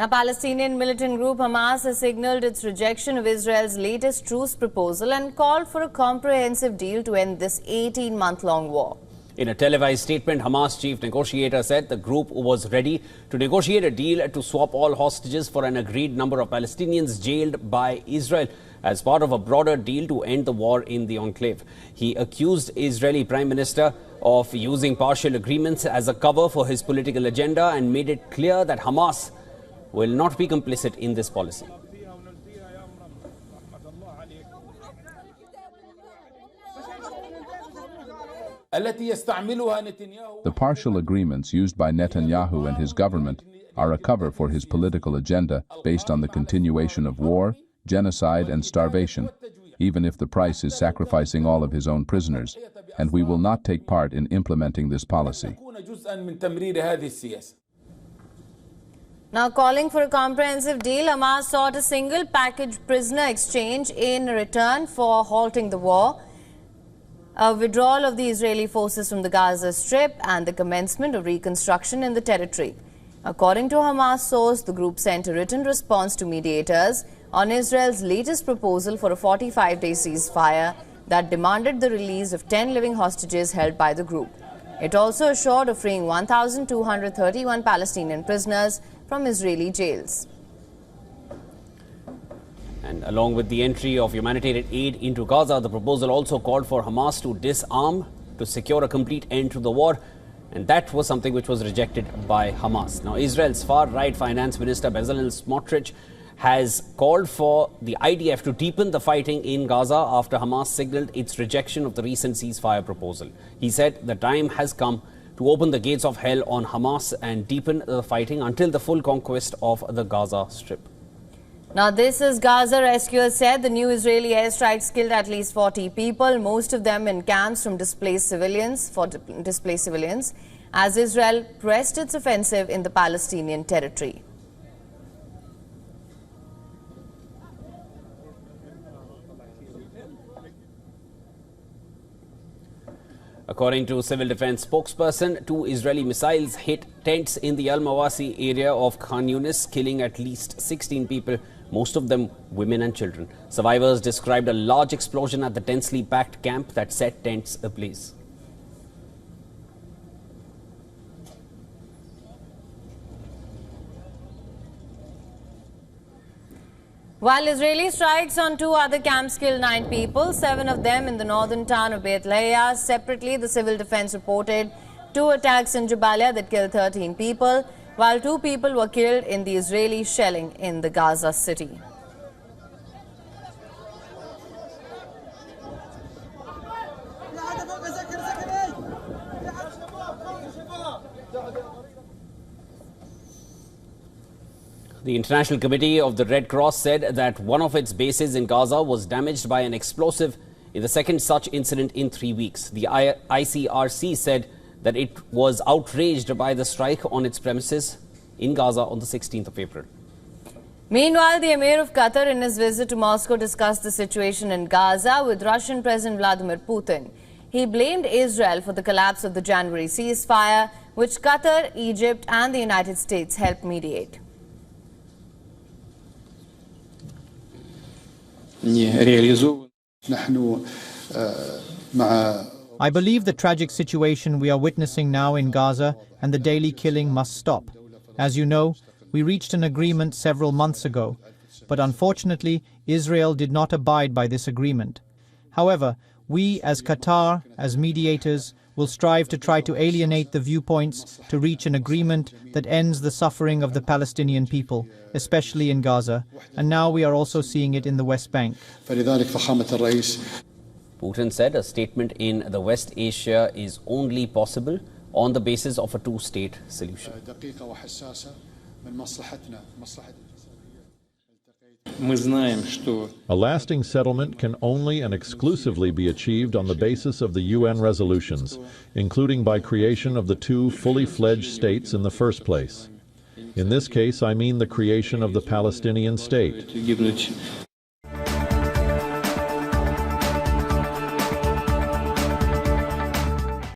Now, Palestinian militant group Hamas has signaled its rejection of Israel's latest truce proposal and called for a comprehensive deal to end this 18-month-long war. In a televised statement, Hamas chief negotiator said the group was ready to negotiate a deal to swap all hostages for an agreed number of Palestinians jailed by Israel as part of a broader deal to end the war in the enclave. He accused Israeli Prime Minister of using partial agreements as a cover for his political agenda and made it clear that Hamas will not be complicit in this policy. The partial agreements used by Netanyahu and his government are a cover for his political agenda based on the continuation of war, genocide and starvation, even if the price is sacrificing all of his own prisoners, and we will not take part in implementing this policy. Now, calling for a comprehensive deal, Hamas sought a single package prisoner exchange in return for halting the war, a withdrawal of the Israeli forces from the Gaza Strip and the commencement of reconstruction in the territory. According to a Hamas source, the group sent a written response to mediators on Israel's latest proposal for a 45-day ceasefire that demanded the release of 10 living hostages held by the group. It also assured of freeing 1,231 Palestinian prisoners from Israeli jails. And along with the entry of humanitarian aid into Gaza, the proposal also called for Hamas to disarm to secure a complete end to the war. And that was something which was rejected by Hamas. Now, Israel's far-right finance minister Bezalel Smotrich has called for the IDF to deepen the fighting in Gaza after Hamas signaled its rejection of the recent ceasefire proposal. He said the time has come to open the gates of hell on Hamas and deepen the fighting until the full conquest of the Gaza Strip. Now, this is Gaza. Rescuers said the new Israeli airstrikes killed at least 40 people, most of them in camps from displaced civilians, as Israel pressed its offensive in the Palestinian territory. According to civil defense spokesperson, 2 Israeli missiles hit tents in the Al-Mawasi area of Khan Yunis, killing at least 16 people, most of them women and children. Survivors described a large explosion at the densely packed camp that set tents ablaze. While Israeli strikes on 2 other camps killed 9 people, 7 of them in the northern town of Beit Lahia. Separately, the civil defense reported 2 attacks in Jabalia that killed 13 people, while 2 people were killed in the Israeli shelling in the Gaza city. The International Committee of the Red Cross said that one of its bases in Gaza was damaged by an explosive in the second such incident in 3 weeks. The ICRC said that it was outraged by the strike on its premises in Gaza on the 16th of April. Meanwhile, the Emir of Qatar in his visit to Moscow discussed the situation in Gaza with Russian President Vladimir Putin. He blamed Israel for the collapse of the January ceasefire, which Qatar, Egypt and the United States helped mediate. I believe the tragic situation we are witnessing now in Gaza and the daily killing must stop. As you know, we reached an agreement several months ago, but unfortunately, Israel did not abide by this agreement. However, we as Qatar, as mediators, will strive to try to alienate the viewpoints to reach an agreement that ends the suffering of the Palestinian people, especially in Gaza, and now we are also seeing it in the West Bank. Putin said a statement in the West Asia is only possible on the basis of a two-state solution. A lasting settlement can only and exclusively be achieved on the basis of the UN resolutions, including by creation of the 2 fully fledged states in the first place. In this case, I mean the creation of the Palestinian state.